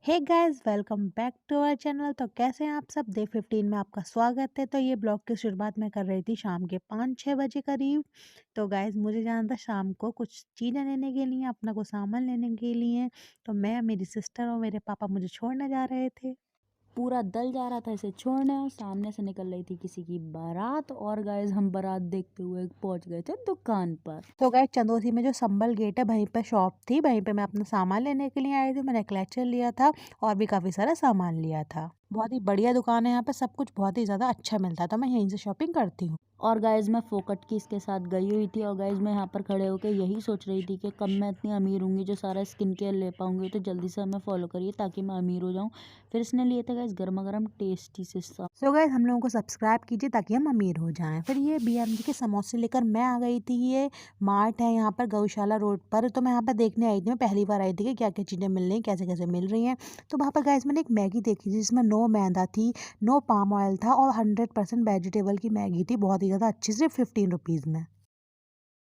Hey guys, welcome back to our channel. तो कैसे हैं आप सब? डे 15 में आपका स्वागत है। तो ये ब्लॉग की शुरुआत मैं कर रही थी शाम के 5-6 बजे करीब। तो गाइस, मुझे जाना था शाम को कुछ चीज़ें लेने के लिए, अपना कुछ सामान लेने के लिए। तो मैं, मेरी सिस्टर और मेरे पापा मुझे छोड़ने जा रहे थे। पूरा दल जा रहा था इसे छोड़ने और सामने से निकल रही थी किसी की बारात और गाइस हम बारात देखते हुए पहुंच गए थे दुकान पर। तो गाइस, चंदौसी में जो संबल गेट है वहीं पर शॉप थी, वहीं पे मैं अपना सामान लेने के लिए आई थी। मैंने क्लचर लिया था और भी काफ़ी सारा सामान लिया था। बहुत ही बढ़िया दुकान है, यहाँ पे सब कुछ बहुत ही ज़्यादा अच्छा मिलता है, तो मैं यहीं से शॉपिंग करती हूँ। और गाइस मैं फोकट की इसके साथ गई हुई थी और गाइस मैं यहाँ पर खड़े होकर यही सोच रही थी कि कब मैं इतनी अमीर होंगी जो सारा स्किन केयर ले पाऊंगी, तो जल्दी से हमें फॉलो करिए ताकि मैं अमीर हो जाऊँ। फिर इसने लिए थे गाइस गर्मा गर्म टेस्टी से सो गाइस, हम लोगों को सब्सक्राइब कीजिए ताकि हम अमीर हो जाएं। फिर ये बीएमजी के समोसे लेकर मैं आ गई थी। ये मार्ट है यहाँ पर गौशाला रोड पर। तो मैं यहाँ पर देखने आई थी, मैं पहली बार आई थी कि क्या क्या चीज़ें मिल रही हैं, कैसे कैसे मिल रही हैं। तो वहाँ पर गाइस मैंने एक मैगी देखी थी जिसमें नो मैदा थी, नो पाम ऑयल था और 100% वेजिटेबल की मैगी थी, बहुत ही ज़्यादा अच्छी, सिर्फ 15 रुपीज़ में।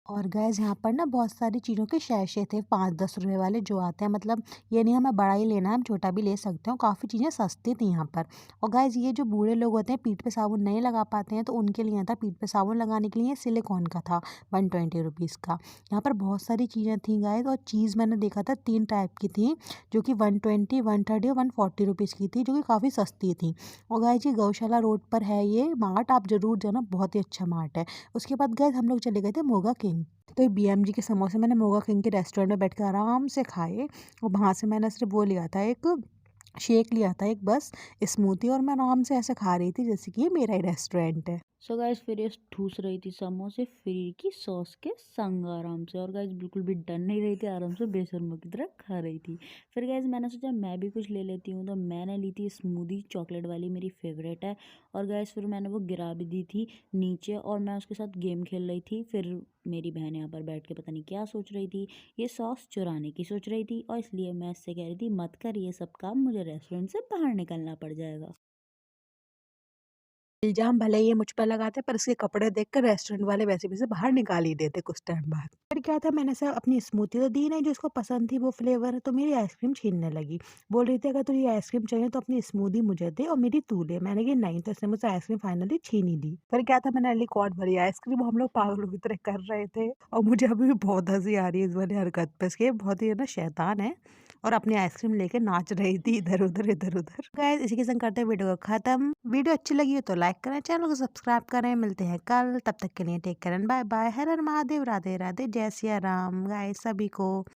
और गाइस, यहाँ पर ना बहुत सारी चीज़ों के सैशे थे 5-10 रुपए वाले जो आते हैं, मतलब ये नहीं हमें बड़ा ही लेना है, हम छोटा भी ले सकते हो। काफ़ी चीज़ें सस्ती थी यहाँ पर। और गाइस, ये जो बूढ़े लोग होते हैं पीठ पे साबुन नहीं लगा पाते हैं, तो उनके लिए था पीठ पे साबुन लगाने के लिए सिलिकॉन का था, 120 रुपीज़ का। यहाँ पर बहुत सारी चीज़ें थी गाइस। और चीज़ मैंने देखा था 3 टाइप की थी, जो कि 120, 130 और 140 रुपीज़ की थी, जो कि काफ़ी सस्ती थी। और गाइस, ये गौशाला रोड पर है ये मार्ट, आप ज़रूर जाना, बहुत ही अच्छा मार्ट है। उसके बाद गाइस हम लोग चले गए थे मोगा किंग। तो ये बीएमजी के समोसे मैंने मोगा किंग के रेस्टोरेंट में बैठ के आराम से खाए। और वहाँ से मैंने सिर्फ वो लिया था, एक शेक लिया था, एक बस स्मूदी, और मैं आराम से ऐसे खा रही थी जैसे कि ये मेरा ही रेस्टोरेंट है। सो गाइस फिर ये ठूस रही थी समोसे फ्री की सॉस के संग आराम से, और गाइस बिल्कुल भी डर नहीं रही थी, आराम से बेशर्मों की तरह खा रही थी। फिर गाइस मैंने सोचा मैं भी कुछ ले लेती हूँ, तो मैंने ली थी स्मूदी चॉकलेट वाली, मेरी फेवरेट है। और गाइस फिर मैंने वो गिरा भी दी थी नीचे और मैं उसके साथ गेम खेल रही थी। फिर मेरी बहन यहाँ पर बैठ के पता नहीं क्या सोच रही थी, ये सॉस चुराने की सोच रही थी, और इसलिए मैं इससे कह रही थी मत कर ये सब काम, मुझे रेस्टोरेंट से बाहर निकलना पड़ जाएगा। इल्ज़ाम भले ही ये मुझ पर लगाते, पर इसके कपड़े देखकर रेस्टोरेंट वाले वैसे भी इसे बाहर निकाल ही देते कुछ टाइम बाद। फिर क्या था, मैंने सब अपनी स्मूदी तो दी नहीं, जो उसको पसंद थी वो फ्लेवर, तो मेरी आइसक्रीम छीनने लगी। बोल रही थी अगर तुझे आइसक्रीम चाहिए तो अपनी स्मूदी मुझे दे और मेरी तू ले। मैंने कहा नहीं, तो इसने मुझसे आइसक्रीम फाइनली छीन ही ली। फिर क्या था, मैंने रिकॉर्ड भरी आइसक्रीम, हम लोग पागलों की तरह कर रहे थे। और मुझे अभी भी बहुत हंसी आ रही है इस वाली हरकत पे। इसके बहुत ही है ना शैतान है, और अपनी आइसक्रीम लेके नाच रही थी इधर उधर इधर उधर। गाइस, इसी के संग करते हैं वीडियो को खत्म। वीडियो अच्छी लगी हो तो लाइक करें, चैनल को सब्सक्राइब करें। मिलते हैं कल, तब तक के लिए take care and bye bye. हर हर महादेव, राधे राधे, जय सिया राम गाइस सभी को।